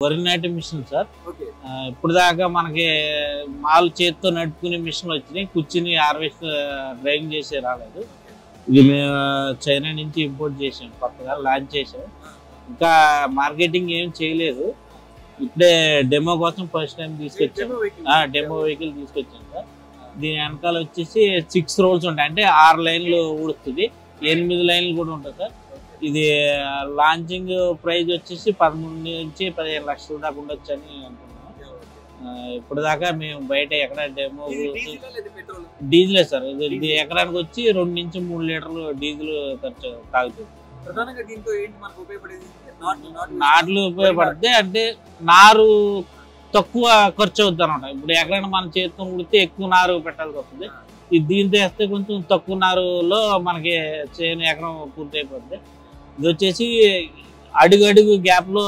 వరి నాటే machine sir. Okay. ఇప్పుడు దాకా మనకి మాలు చేత్తో నడుపుకునే మిషన్లు వచ్చినాయి. కూర్చుని హార్వెస్ట్ డ్రైవింగ్ చేసే రాలేదు. ఇది మేము చైనా నుంచి ఇంపోర్ట్ చేసాం, కొత్తగా లాంచ్ చేసాం. ఇంకా మార్కెటింగ్ ఏం చేయలేదు. ఇప్పుడే డెమో కోసం ఫస్ట్ టైం తీసుకొచ్చాం. డెమో వెహికల్ తీసుకొచ్చాం సార్. దీని వెనకాల వచ్చేసి 6 రోల్స్ ఉంటాయి, అంటే 6 లైన్లు ఊడుస్తుంది, 8 లైన్లు కూడా ఉంటాయి సార్. ఇది లాంచింగ్ ప్రైస్ వచ్చేసి 13 నుంచి 15 లక్షల దాకా ఉండొచ్చు అని అనుకున్నాం. ఇప్పుడు దాకా మేము బయట ఎక్కడ డెమో డీజిలే సార్. ఇది ఎకరానికి వచ్చి 2 నుంచి 3 లీటర్లు డీజిల్ ఖర్చు తాగుతుంది. నాట్లు ఉపయోగపడితే అంటే నారు తక్కువ ఖర్చు అవుతుంది అనమాట. ఇప్పుడు ఎక్కడైనా మనం చేతితో ఉడితే ఎక్కువ నారు పెట్టాల్సి వస్తుంది. ఇది దీంతో వేస్తే కొంచెం తక్కువ నారులో మనకి చేను ఎకరం పూర్తి అయిపోతుంది. ఇది వచ్చేసి అడుగు గ్యాప్ లో